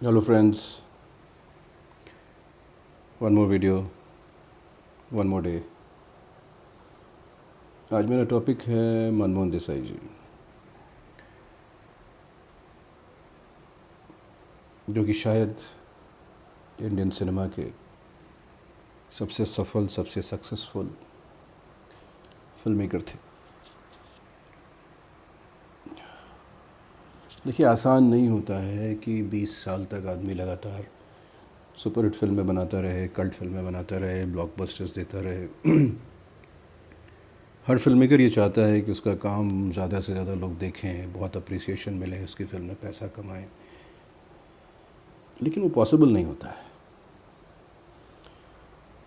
Hello friends, one more video, one more day. आज मेरा topic है मनमोहन देसाई जी, जो कि शायद इंडियन सिनेमा के सबसे सफल, सबसे सक्सेसफुल फिल्म मेकर थे। देखिए, आसान नहीं होता है कि 20 साल तक आदमी लगातार सुपरहिट फिल्में बनाता रहे, कल्ट फिल्में बनाता रहे, ब्लॉकबस्टर्स देता रहे। हर फिल्म मेकर ये चाहता है कि उसका काम ज़्यादा से ज़्यादा लोग देखें, बहुत अप्रिसिएशन मिले, उसकी फिल्म में पैसा कमाएं, लेकिन वो पॉसिबल नहीं होता है।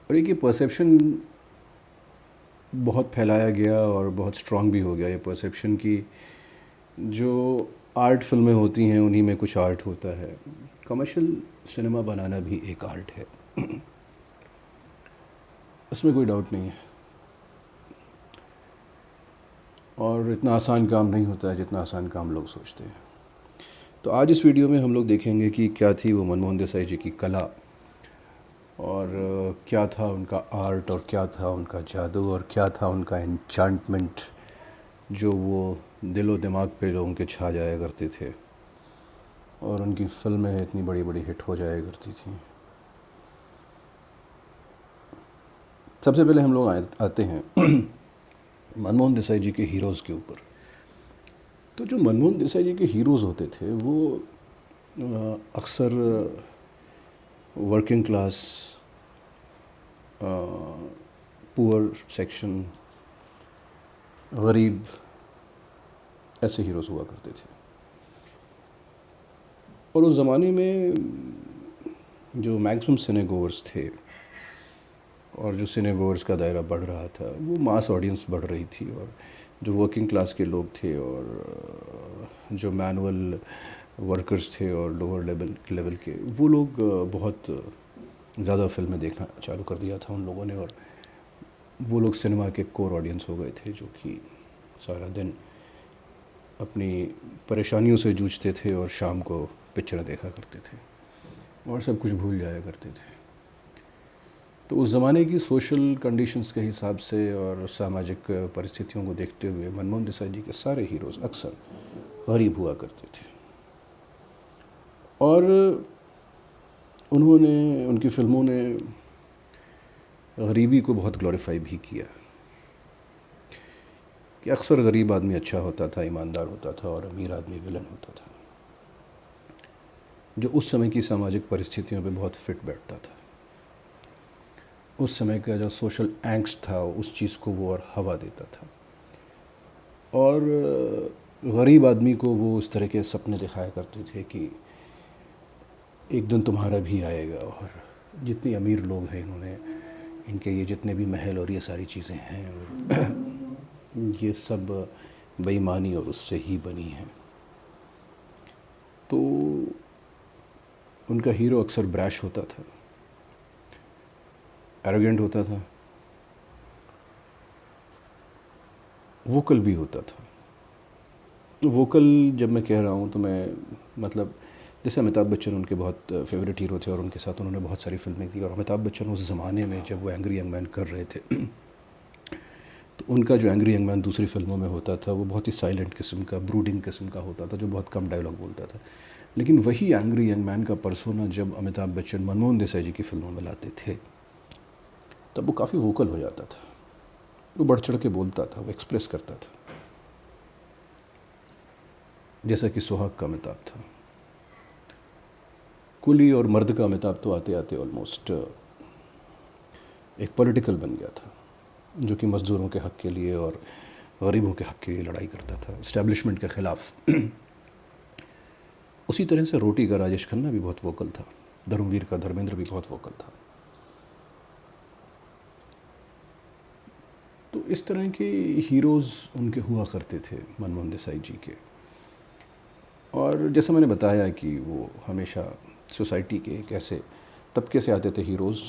और एक ये परसेप्शन बहुत फैलाया गया और बहुत स्ट्रांग भी हो गया, ये परसेप्शन की जो आर्ट फिल्में होती हैं उन्हीं में कुछ आर्ट होता है। कमर्शियल सिनेमा बनाना भी एक आर्ट है, इसमें कोई डाउट नहीं है। और इतना आसान काम नहीं होता है जितना आसान काम लोग सोचते हैं। तो आज इस वीडियो में हम लोग देखेंगे कि क्या थी वो मनमोहन देसाई जी की कला, और क्या था उनका आर्ट, और क्या था उनका जादू, और क्या था उनका एन्चांटमेंट, जो वो दिलो दिमाग पे लोगों के छा जाया करते थे और उनकी फिल्में इतनी बड़ी बड़ी हिट हो जाया करती थी। सबसे पहले हम लोग आते हैं मनमोहन देसाई जी के हीरोज़ के ऊपर। तो जो मनमोहन देसाई जी के हीरोज़ होते थे वो अक्सर वर्किंग क्लास, पुअर सेक्शन, गरीब, ऐसे हीरोज़ हुआ करते थे। और उस ज़माने में जो मैक्सिमम सिनेगोवर्स थे और जो सिनेगोवर्स का दायरा बढ़ रहा था वो मास ऑडियंस बढ़ रही थी, और जो वर्किंग क्लास के लोग थे और जो मैनुअल वर्कर्स थे और लोअर लेवल के, वो लोग बहुत ज़्यादा फिल्में देखना चालू कर दिया था उन लोगों ने। और वो लोग सिनेमा के कोर ऑडियंस हो गए थे, जो कि सारा दिन अपनी परेशानियों से जूझते थे और शाम को पिक्चर देखा करते थे और सब कुछ भूल जाया करते थे। तो उस ज़माने की सोशल कंडीशंस के हिसाब से और सामाजिक परिस्थितियों को देखते हुए मनमोहन देसाई जी के सारे हीरोज़ अक्सर गरीब हुआ करते थे। और उन्होंने, उनकी फ़िल्मों ने गरीबी को बहुत ग्लोरीफाई भी किया कि अक्सर गरीब आदमी अच्छा होता था, ईमानदार होता था, और अमीर आदमी विलन होता था, जो उस समय की सामाजिक परिस्थितियों पे बहुत फिट बैठता था। उस समय का जो सोशल एंग्स्ट था उस चीज़ को वो और हवा देता था। और गरीब आदमी को वो उस तरह के सपने दिखाया करते थे कि एक दिन तुम्हारा भी आएगा, और जितनी अमीर लोग हैं इन्होंने, इनके ये जितने भी महल और ये सारी चीज़ें हैं, और ये सब बेईमानी और उससे ही बनी हैं। तो उनका हीरो अक्सर ब्रैश होता था, एरोगेंट होता था, वोकल भी होता था। वोकल जब मैं कह रहा हूँ तो मैं मतलब, जैसे अमिताभ बच्चन उनके बहुत फेवरेट हीरो थे और उनके साथ उन्होंने बहुत सारी फिल्में की। और अमिताभ बच्चन उस ज़माने में जब वो एंग्री यंग मैन कर रहे थे तो उनका जो एंग्री यंग मैन दूसरी फिल्मों में होता था वो बहुत ही साइलेंट किस्म का, ब्रूडिंग किस्म का होता था, जो बहुत कम डायलॉग बोलता था। लेकिन वही एंग्री यंग मैन का पर्सोना जब अमिताभ बच्चन मनमोहन देसाई जी की फिल्मों में लाते थे तब वो काफ़ी वोकल हो जाता था, वो बढ़ चढ़ के बोलता था, वो एक्सप्रेस करता था, जैसा कि सुहाग का अमिताभ था। कुली और मर्द का अमिताभ तो आते आते ऑलमोस्ट एक पॉलिटिकल बन गया था, जो कि मज़दूरों के हक़ के लिए और गरीबों के हक़ के लिए लड़ाई करता था, इस्टेब्लिशमेंट के ख़िलाफ़। उसी तरह से रोटी का राजेश खन्ना भी बहुत वोकल था, धर्मवीर का धर्मेंद्र भी बहुत वोकल था। तो इस तरह के हीरोज़ उनके हुआ करते थे मनमोहन देसाई जी के। और जैसा मैंने बताया कि वो हमेशा सोसाइटी के एक ऐसे तबके से आते थे हीरोज़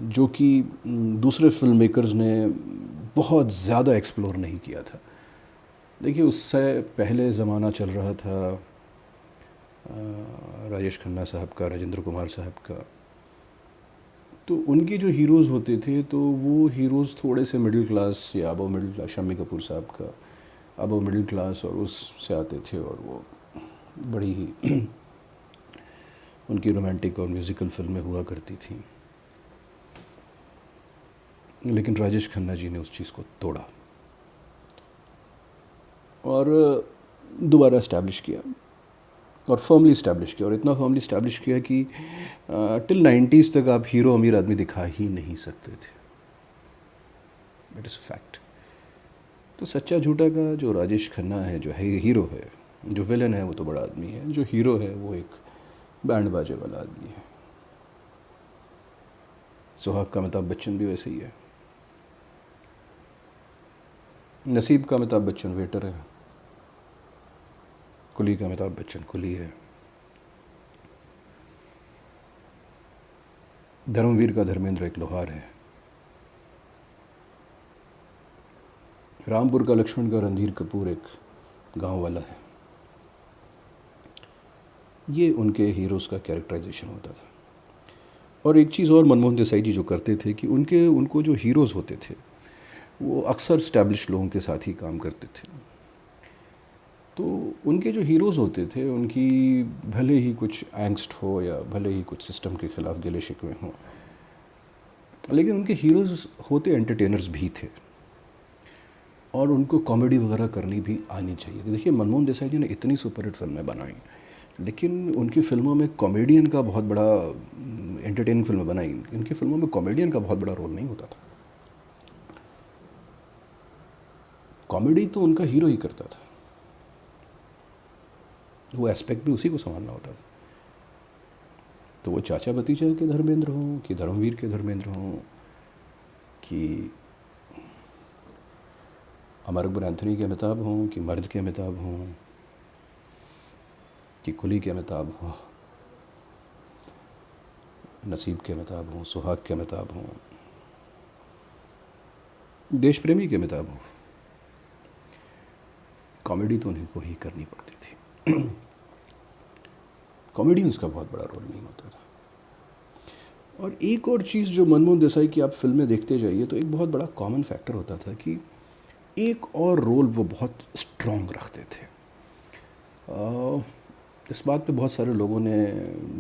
जो कि दूसरे फिल्म मेकर्स ने बहुत ज़्यादा एक्सप्लोर नहीं किया था। देखिए, उससे पहले ज़माना चल रहा था राजेश खन्ना साहब का, राजेंद्र कुमार साहब का। तो उनके जो हीरोज़ होते थे तो वो हीरोज़ थोड़े से मिडिल क्लास या above middle class, Shammi Kapoor साहब का अबव मिडिल क्लास और उससे आते थे, और वो बड़ी ही उनकी रोमांटिक और म्यूज़िकल फिल्में हुआ करती थी। लेकिन राजेश खन्ना जी ने उस चीज़ को तोड़ा और दोबारा इस्टेब्लिश किया, और फर्मली इस्टेब्लिश किया, और इतना फर्मली इस्टेब्लिश किया कि टिल 90s तक आप हीरो अमीर आदमी दिखा ही नहीं सकते थे। It is a fact. तो सच्चा झूठा का जो राजेश खन्ना है, जो है हीरो है, जो विलन है वो तो बड़ा आदमी है, जो हीरो है वो एक बैंड बाजे वाला आदमी है। सुहाग का अमिताभ बच्चन भी वैसे ही है। नसीब का अमिताभ बच्चन वेटर है। कुली का अमिताभ बच्चन कुली है। धर्मवीर का धर्मेंद्र एक लोहार है। रामपुर का लक्ष्मण का रणधीर कपूर एक गांव वाला है। ये उनके हीरोज़ का कैरेक्टराइजेशन होता था। और एक चीज़ और मनमोहन देसाई जी जो करते थे कि उनको जो हीरोज़ होते थे वो अक्सर स्टैब्लिश लोगों के साथ ही काम करते थे। तो उनके जो हीरोज़ होते थे उनकी भले ही कुछ एंगस्ट हो या भले ही कुछ सिस्टम के ख़िलाफ़ गिले शिकवे हों, लेकिन उनके हीरोज़ होते एंटरटेनर्स भी थे, और उनको कॉमेडी वगैरह करनी भी आनी चाहिए। तो देखिए, मनमोहन देसाई जी ने इतनी सुपरहिट फिल्में बनाई, लेकिन उनकी फ़िल्मों में कॉमेडियन का बहुत बड़ा, एंटरटेनिंग फिल्में बनाई, इनकी फ़िल्मों में कॉमेडियन का बहुत बड़ा रोल नहीं होता था। कॉमेडी तो उनका हीरो ही करता था, वो एस्पेक्ट भी उसी को संभालना होता था। तो वो चाचा भतीजा के धर्मेंद्र हों कि धर्मवीर के धर्मेंद्र हों कि अमर अकबर एंथनी के अमिताभ हों कि मर्द के अमिताभ हों कि कुली के अमिताभ हों, नसीब के अमिताभ हों, सुहाग के अमिताभ हों, देश प्रेमी के अमिताभ हों, कॉमेडी तो उन्हीं को ही करनी पड़ती थी। कॉमेडियंस का बहुत बड़ा रोल नहीं होता था। और एक और चीज़ जो मनमोहन देसाई की आप फिल्में देखते जाइए तो एक बहुत बड़ा कॉमन फैक्टर होता था कि एक और रोल वो बहुत स्ट्रॉन्ग रखते थे। इस बात पे बहुत सारे लोगों ने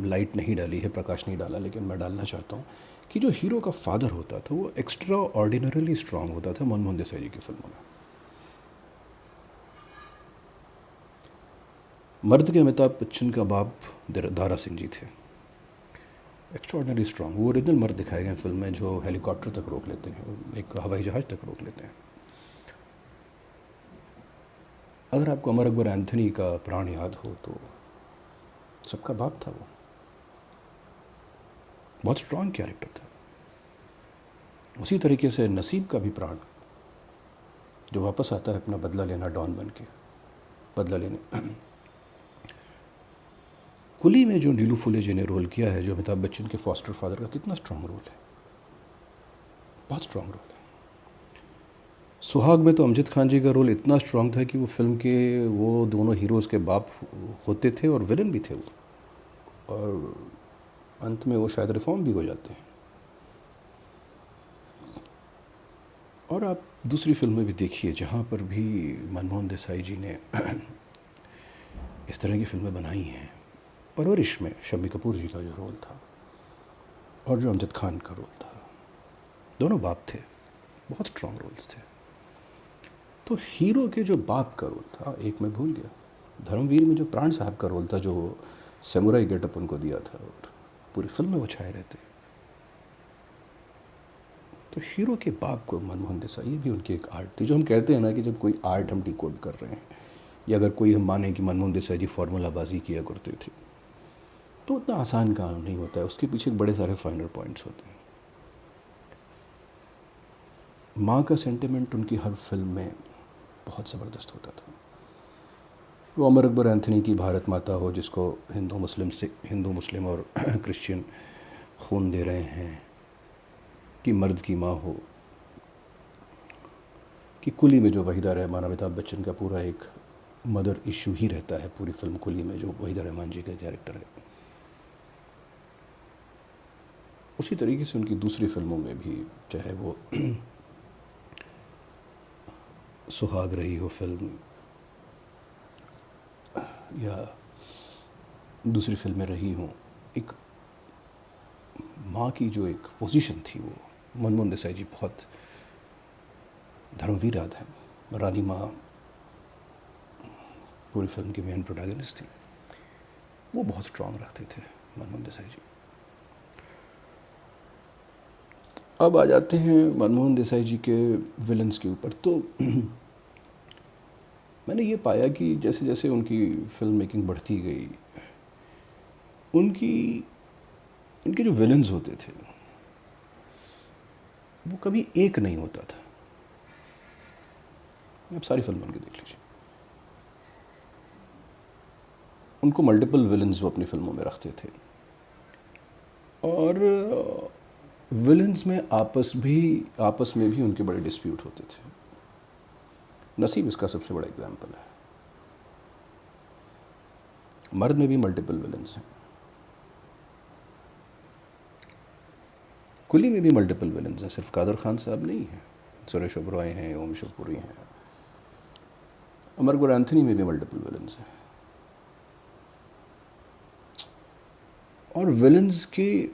लाइट नहीं डाली है, प्रकाश नहीं डाला, लेकिन मैं डालना चाहता हूँ कि जो हीरो का फादर होता था वो एक्स्ट्रा ऑर्डिनरीली स्ट्रॉन्ग होता था मनमोहन देसाई जी की फिल्मों में। मर्द के अमिताभ बच्चन का बाप दारा सिंह जी थे, एक्स्ट्राऑर्डिनरी स्ट्रॉन्ग। वो ओरिजिनल मर्द दिखाए गए फिल्म में जो हेलीकॉप्टर तक रोक लेते हैं, एक हवाई जहाज़ तक रोक लेते हैं। अगर आपको अमर अकबर एंथनी का प्राण याद हो तो सबका बाप था वो, बहुत स्ट्रॉन्ग कैरेक्टर था। उसी तरीके से नसीब का भी प्राण, जो वापस आता है अपना बदला लेना, डॉन बन के बदला लेने। कुली में जो नीलू फुले जी ने रोल किया है, जो अमिताभ बच्चन के फॉस्टर फादर का, कितना स्ट्रॉन्ग रोल है, बहुत स्ट्रॉन्ग रोल है। सुहाग में तो अमजद खान जी का रोल इतना स्ट्रॉन्ग था कि वो फिल्म के वो दोनों हीरोज़ के बाप होते थे और विलन भी थे वो, और अंत में वो शायद रिफॉर्म भी हो जाते हैं। और आप दूसरी फिल्में भी देखिए जहाँ पर भी मनमोहन देसाई जी ने इस तरह की फिल्में बनाई हैं। परवरिश में शम्मी कपूर जी का जो रोल था और जो अमजद खान का रोल था, दोनों बाप थे, बहुत स्ट्रॉन्ग रोल्स थे। तो हीरो के जो बाप का रोल था, एक मैं भूल गया, धर्मवीर में जो प्राण साहब का रोल था, जो समुराई गेटअप उनको दिया था और पूरी फिल्म में वो छाए रहते। तो हीरो के बाप को मनमोहन देसाई, ये भी उनकी एक आर्ट थी। जो हम कहते हैं ना कि जब कोई आर्ट हम डिकोड कर रहे हैं, या अगर कोई हम माने कि मनमोहन देसाई जी फार्मूलाबाजी किया करते थे, तो उतना आसान काम नहीं होता है, उसके पीछे बड़े सारे फाइनल पॉइंट्स होते हैं। माँ का सेंटिमेंट उनकी हर फिल्म में बहुत ज़बरदस्त होता था। वो अमर अकबर एंथनी की भारत माता हो, जिसको हिंदू मुस्लिम और क्रिश्चियन खून दे रहे हैं, कि मर्द की माँ हो, कि कुली में जो वहीदा रहमान, अमिताभ बच्चन का पूरा एक मदर इशू ही रहता है पूरी फिल्म कुली में, जो वहीदा रहमान जी का कैरेक्टर है। उसी तरीके से उनकी दूसरी फिल्मों में भी, चाहे वो सुहाग रही हो फिल्म, या दूसरी फिल्में रही हों, एक माँ की जो एक पोजीशन थी, वो मनमोहन देसाई जी बहुत धर्मवीर आद हैं। रानी माँ पूरी फिल्म की मेन प्रोटैगनिस्ट थी, वो बहुत स्ट्रांग रखते थे मनमोहन देसाई जी। अब आ जाते हैं मनमोहन देसाई जी के विलन्स के ऊपर। तो मैंने ये पाया कि जैसे जैसे उनकी फिल्म मेकिंग बढ़ती गई, उनकी उनके जो विलन्स होते थे वो कभी एक नहीं होता था। आप सारी फिल्म उनकी देख लीजिए, उनको मल्टीपल विलन्स वो अपनी फिल्मों में रखते थे, और विलन्स में आपस में भी उनके बड़े डिस्प्यूट होते थे। नसीब इसका सबसे बड़ा एग्जाम्पल है। मर्द में भी मल्टीपल विलन्स हैं, कुली में भी मल्टीपल विलन्स हैं, सिर्फ कादर खान साहब नहीं हैं, सुरेश ओबरॉय हैं, ओम शिवपुरी हैं। अमर एंथनी में भी मल्टीपल विलन्स हैं। और विलन्स के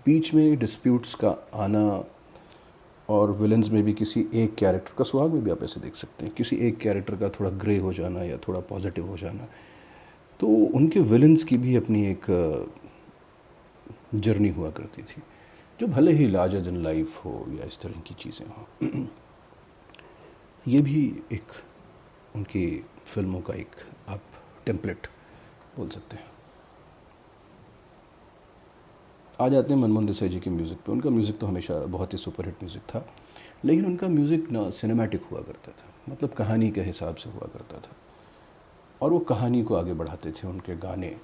बीच में डिस्प्यूट्स का आना, और विलन्स में भी किसी एक कैरेक्टर का, सुहाग में भी आप ऐसे देख सकते हैं, किसी एक कैरेक्टर का थोड़ा ग्रे हो जाना या थोड़ा पॉजिटिव हो जाना, तो उनके विलन्स की भी अपनी एक जर्नी हुआ करती थी, जो भले ही लार्जर देन लाइफ हो या इस तरह की चीज़ें हों। ये भी एक उनकी फिल्मों का एक आप टेम्पलेट बोल सकते हैं। आ जाते हैं मनमोहन देसाई जी के म्यूज़िक पे। उनका म्यूज़िक तो हमेशा बहुत ही सुपरहिट म्यूज़िक था, लेकिन उनका म्यूज़िक ना सिनेमैटिक हुआ करता था, मतलब कहानी के हिसाब से हुआ करता था, और वो कहानी को आगे बढ़ाते थे उनके गाने।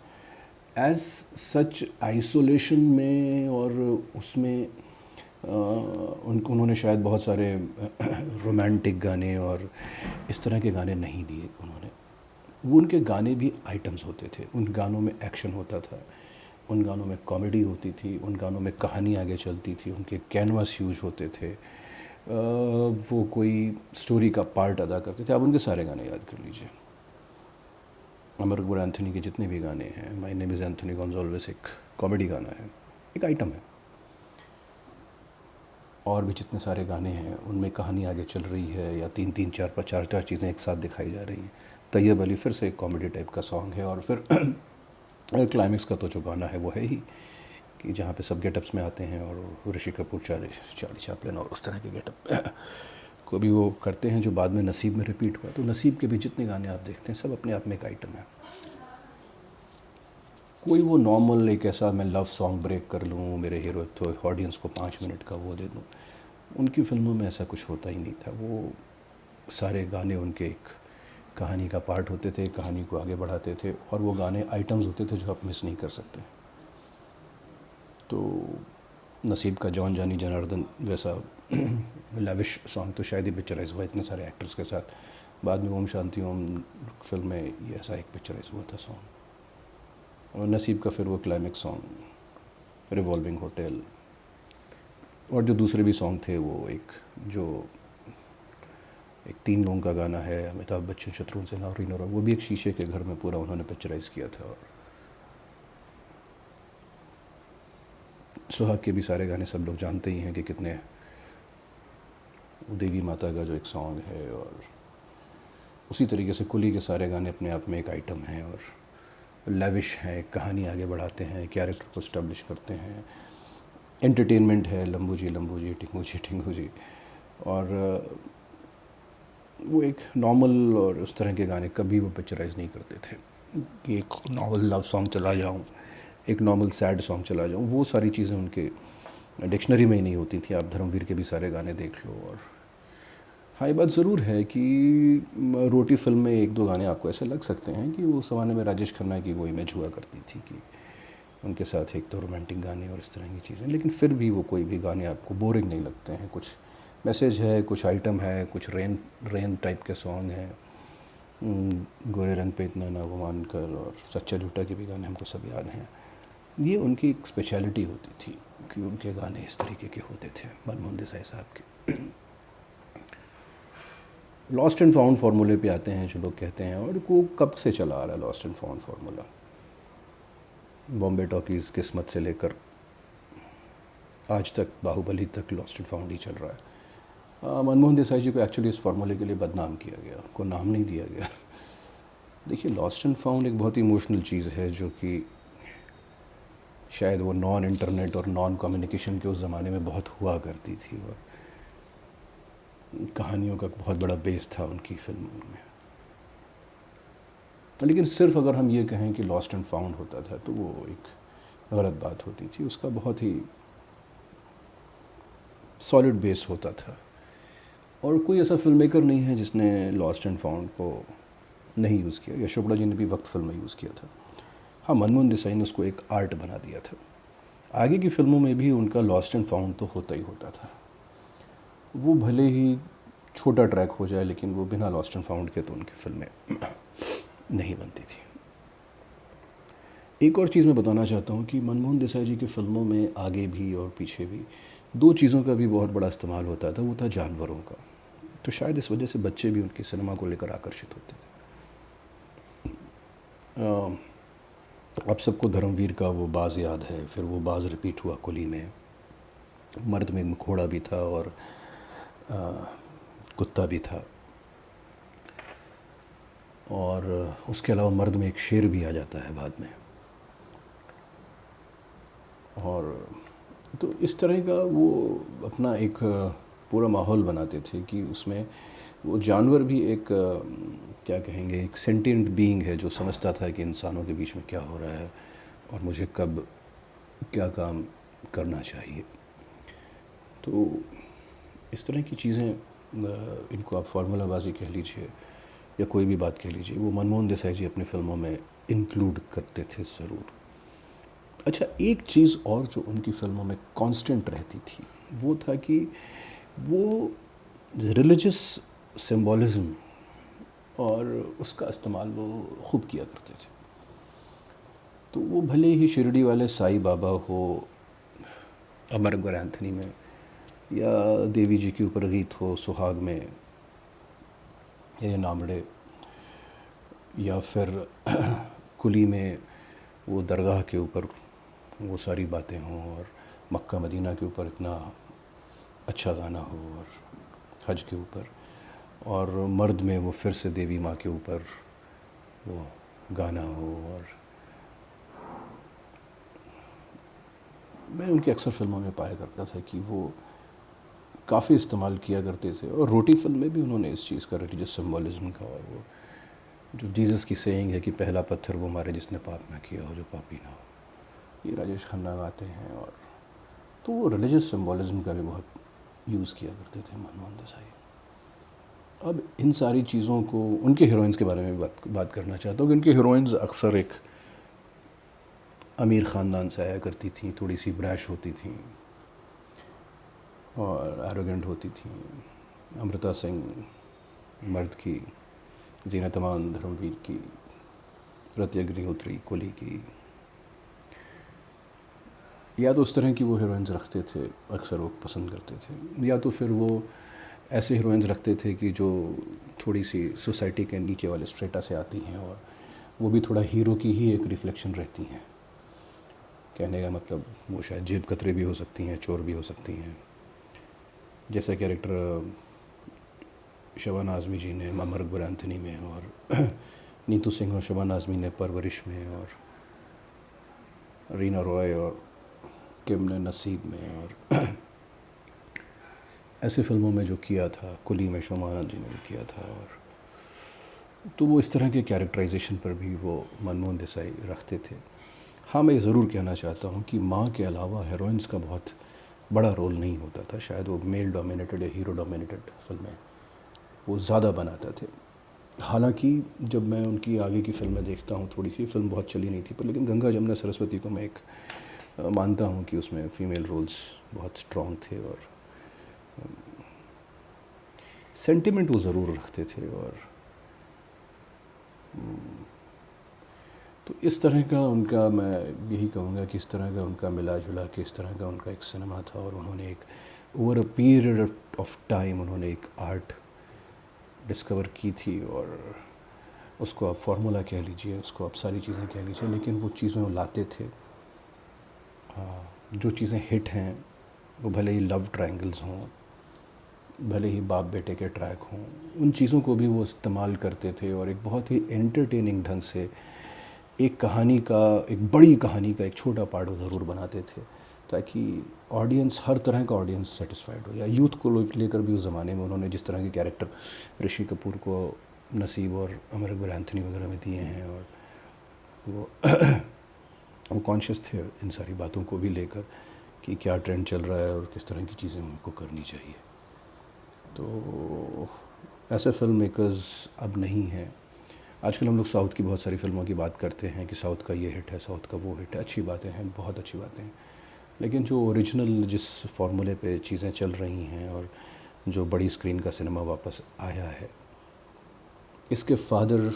एज सच आइसोलेशन में और उसमें उन्होंने शायद बहुत सारे रोमांटिक गाने और इस तरह के गाने नहीं दिए उन्होंने। वो उनके गाने भी आइटम्स होते थे, उन गानों में एक्शन होता था, उन गानों में कॉमेडी होती थी, उन गानों में कहानी आगे चलती थी, उनके कैनवास यूज होते थे, वो कोई स्टोरी का पार्ट अदा करते थे। आप उनके सारे गाने याद कर लीजिए, अमर अकबर एंथनी के जितने भी गाने हैं, my name is Anthony Gonsalves एक कॉमेडी गाना है, एक आइटम है, और भी जितने सारे गाने हैं उनमें कहानी आगे चल रही है, या तीन तीन चार पर चार चार चीज़ें एक साथ दिखाई जा रही हैं। तैयब अली फिर से एक कॉमेडी टाइप का सॉन्ग है, और फिर क्लाइमेक्स का तो जो गाना है वो है ही कि जहाँ पे सब गेटअप्स में आते हैं, और ऋषि कपूर, चार्ली चैपलिन और उस तरह के गेटअप को भी वो करते हैं, जो बाद में नसीब में रिपीट हुआ। तो नसीब के भी जितने गाने आप देखते हैं सब अपने आप में एक आइटम है। कोई वो नॉर्मल एक ऐसा मैं लव सॉन्ग ब्रेक कर लूँ, मेरे हीरो तो ऑडियंस को 5 मिनट का वो दे दूँ, उनकी फिल्मों में ऐसा कुछ होता ही नहीं था। वो सारे गाने उनके एक कहानी का पार्ट होते थे, कहानी को आगे बढ़ाते थे, और वो गाने आइटम्स होते थे जो आप मिस नहीं कर सकते। तो नसीब का जॉन जानी जनार्दन वैसा लविश सॉन्ग तो शायद ही पिक्चराइज हुआ इतने सारे एक्टर्स के साथ। बाद में ओम शांति ओम फिल्म में ये ऐसा एक पिक्चराइज हुआ था सॉन्ग। और नसीब का फिर वो क्लाइमेक्स सॉन्ग रिवॉल्विंग होटल, और जो दूसरे भी सॉन्ग थे, वो एक जो एक 3 लोगों का गाना है, अमिताभ बच्चन, शत्रुघ्न सिन्हा और रीना, वो भी एक शीशे के घर में पूरा उन्होंने पिक्चराइज किया था। और सुहाग के भी सारे गाने सब लोग जानते ही हैं कि कितने, देवी माता का जो एक सॉन्ग है, और उसी तरीके से कुली के सारे गाने अपने आप में एक आइटम हैं, और लेविश हैं, कहानी आगे बढ़ाते हैं, कैरेक्टर को इस्टेब्लिश करते हैं, एंटरटेनमेंट है, लंबू जी टिंगू जी। और वो एक नॉर्मल और उस तरह के गाने कभी वो पिक्चराइज नहीं करते थे कि एक नॉर्मल लव सॉन्ग चला जाऊँ, एक नॉर्मल सैड सॉन्ग चला जाऊँ, वो सारी चीज़ें उनके डिक्शनरी में ही नहीं होती थी। आप धर्मवीर के भी सारे गाने देख लो। और हाँ, ये बात ज़रूर है कि रोटी फिल्म में 1-2 गाने आपको ऐसे लग सकते हैं कि वो उस ज़माने में राजेश खन्ना की वो इमेज हुआ करती थी कि उनके साथ एक तो रोमांटिक गाने और इस तरह की चीज़ें, लेकिन फिर भी वो कोई भी गाने आपको बोरिंग नहीं लगते हैं। कुछ मैसेज है, कुछ आइटम है, कुछ रेन टाइप के सॉन्ग हैं, गोरे रंग पे इतना ना गुमान कर और सच्चा झूठा के भी गाने हमको सब याद हैं। ये उनकी एक स्पेशलिटी होती थी कि उनके गाने इस तरीके के होते थे मनमोहन देसाई साहब के। लॉस्ट एंड फाउंड फार्मूले पे आते हैं जो लोग कहते हैं, और वो कब से चला आ रहा है lost and found formula. Bombay talkies किस्मत से लेकर आज तक, बाहुबली तक लॉस्ट एंड फाउंड ही चल रहा है। मनमोहन देसाई जी को एक्चुअली इस फार्मूले के लिए बदनाम किया गया, उनको नाम नहीं दिया गया। देखिए, लॉस्ट एंड फाउंड एक बहुत ही इमोशनल चीज़ है जो कि शायद वो नॉन इंटरनेट और नॉन कम्युनिकेशन के उस ज़माने में बहुत हुआ करती थी, और कहानियों का बहुत बड़ा बेस था उनकी फिल्मों में। लेकिन सिर्फ अगर हम ये कहें कि लॉस्ट एंड फाउंड होता था तो वो एक गलत बात होती थी। उसका बहुत ही सॉलिड बेस होता था, और कोई ऐसा फिल्म मेकर नहीं है जिसने लॉस्ट एंड फाउंड को नहीं यूज़ किया। यश चोपड़ा जी ने भी वक्त फिल्म में यूज़ किया था। हाँ, मनमोहन देसाई ने उसको एक आर्ट बना दिया था। आगे की फिल्मों में भी उनका लॉस्ट एंड फाउंड तो होता ही होता था। वो भले ही छोटा ट्रैक हो जाए, लेकिन वो बिना लॉस्ट एंड फाउंड के तो उनकी फिल्में नहीं बनती थी। एक और चीज़ मैं बताना चाहता हूँ कि मनमोहन देसाई जी की फ़िल्मों में आगे भी और पीछे भी दो चीज़ों का भी बहुत बड़ा इस्तेमाल होता था। वो था जानवरों का। तो शायद इस वजह से बच्चे भी उनके सिनेमा को लेकर आकर्षित होते थे। आप सबको धर्मवीर का वो बाज़ याद है, फिर वो बाज़ रिपीट हुआ कुली में। मर्द में मखोड़ा भी था और कुत्ता भी था, और उसके अलावा मर्द में एक शेर भी आ जाता है बाद में। और तो इस तरह का वो अपना एक पूरा माहौल बनाते थे कि उसमें वो जानवर भी एक क्या कहेंगे, एक सेंटिएंट बीइंग है जो समझता था कि इंसानों के बीच में क्या हो रहा है और मुझे कब क्या काम करना चाहिए। तो इस तरह की चीज़ें, इनको आप फार्मूलाबाजी कह लीजिए या कोई भी बात कह लीजिए, वो मनमोहन देसाई जी अपनी फ़िल्मों में इंक्लूड करते थे ज़रूर। अच्छा, एक चीज़ और जो उनकी फ़िल्मों में कांस्टेंट रहती थी वो था कि वो रिलीजियस सिंबॉलिज़्म और उसका इस्तेमाल वो खूब किया करते थे। तो वो भले ही शिरडी वाले साईं बाबा हो अमर अकबर एंथनी में, या देवी जी के ऊपर गीत हो सुहाग में या नामड़े, या फिर कुली में वो दरगाह के ऊपर वो सारी बातें हों, और मक्का मदीना के ऊपर इतना अच्छा गाना हो, और हज के ऊपर, और मर्द में वो फिर से देवी माँ के ऊपर वो गाना हो। और मैं उनकी अक्सर फिल्मों में पाया करता था कि वो काफ़ी इस्तेमाल किया करते थे। और रोटी फिल्म में भी उन्होंने इस चीज़ का, रिलीजियस सिंबॉलिज्म का, और वो जो जीसस की सेइंग है कि पहला पत्थर वो मारे जिसने पाप ना किया हो, जो पापी ना हो, ये राजेश खन्ना गाते हैं। और तो वो रिलीजियस सिंबॉलिज्म का भी बहुत यूज़ किया करते थे मनमोहन देसाई। अब इन सारी चीज़ों को, उनके हीरोइंस के बारे में बात करना चाहता हूँ कि उनकी हीरोइंस अक्सर एक अमीर ख़ानदान से आया करती थी, थोड़ी सी ब्रैश होती थी और एरोगेंट होती थी। अमृता सिंह मर्द की, जीनत अमान धर्मवीर की, रत्या अग्निहोत्री कुली की, या तो उस तरह की वो हीरोइंस रखते थे, अक्सर वो पसंद करते थे, या तो फिर वो ऐसे हीरोइंस रखते थे कि जो थोड़ी सी सोसाइटी के नीचे वाले स्ट्रेटा से आती हैं, और वो भी थोड़ा हीरो की ही एक रिफ्लेक्शन रहती हैं। कहने का मतलब वो शायद जेब कतरे भी हो सकती हैं, चोर भी हो सकती हैं, जैसा कैरेक्टर शबाना आज़मी जी ने अमर अकबर एंथनी में, और नीतू सिंह और शबाना आज़मी ने परवरिश में, और रीना रॉय और किम ने नसीब में, और ऐसे फिल्मों में जो किया था, कुली में शोमानंद जी ने भी किया था। और तो वो इस तरह के कैरेक्टराइजेशन पर भी वो मनमोहन देसाई रखते थे। हाँ, मैं ज़रूर कहना चाहता हूँ कि माँ के अलावा हीरोइंस का बहुत बड़ा रोल नहीं होता था। शायद वो मेल डोमिनेटेड या हीरो डोमिनेटेड फिल्में वो ज़्यादा बनाते थे। हालांकि जब मैं उनकी आगे की फ़िल्में देखता हूँ, थोड़ी सी फिल्म बहुत चली नहीं थी, पर लेकिन गंगा जमुना सरस्वती को मैं एक मानता हूँ कि उसमें फ़ीमेल रोल्स बहुत स्ट्रॉन्ग थे, और सेंटिमेंट वो ज़रूर रखते थे। और तो इस तरह का उनका, मैं यही कहूँगा कि इस तरह का उनका मिला जुला के इस तरह का उनका एक सिनेमा था, और उन्होंने एक over a period of time उन्होंने एक आर्ट डिस्कवर की थी, और उसको आप फार्मूला कह लीजिए, उसको आप सारी चीज़ें कह लीजिए, लेकिन वो चीज़ें वो लाते थे। जो चीज़ें हिट हैं वो भले ही लव ट्रायंगल्स हों, भले ही बाप बेटे के ट्रैक हों, उन चीज़ों को भी वो इस्तेमाल करते थे, और एक बहुत ही एंटरटेनिंग ढंग से एक कहानी का, एक बड़ी कहानी का एक छोटा पार्ट ज़रूर बनाते थे, ताकि ऑडियंस, हर तरह का ऑडियंस सेटिस्फाइड हो। या यूथ को लेकर भी उस ज़माने में उन्होंने जिस तरह के कैरेक्टर ऋषि कपूर को नसीब और अमर अकबर एंथनी वगैरह में दिए हैं, और वो वो कॉन्शियस थे इन सारी बातों को भी लेकर कि क्या ट्रेंड चल रहा है और किस तरह की चीज़ें उनको करनी चाहिए। तो ऐसे फिल्म मेकर्स अब नहीं हैं। आजकल हम लोग साउथ की बहुत सारी फिल्मों की बात करते हैं कि साउथ का ये हिट है, साउथ का वो हिट है, अच्छी बातें हैं, बहुत अच्छी बातें हैं, लेकिन जो ओरिजिनल जिस फार्मूले पे चीज़ें चल रही हैं और जो बड़ी स्क्रीन का सिनेमा वापस आया है, इसके फादर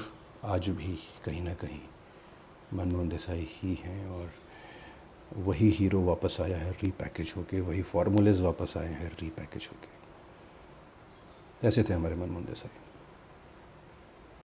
आज भी कहीं ना कहीं मनमोहन देसाई ही हैं, और वही हीरो वापस आया है रीपैकेज होके, वही फार्मूलेज वापस आए हैं रीपैकेज होके। ऐसे थे हमारे मनमोहन देसाई।